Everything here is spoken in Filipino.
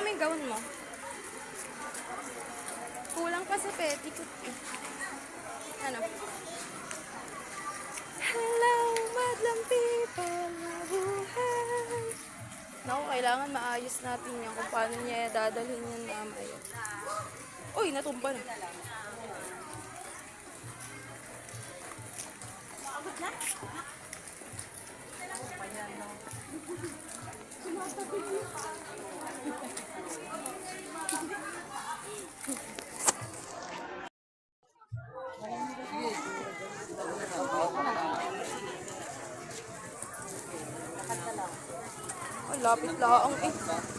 yung gown mo. Kulang pa sa petticoat eh. Ano? Hello, madlang people, mabuhay. Naku, kailangan maayos natin yan kung paano niya dadalhin yan mamaya. Uy, natumba na. Ay, lapit lang eh.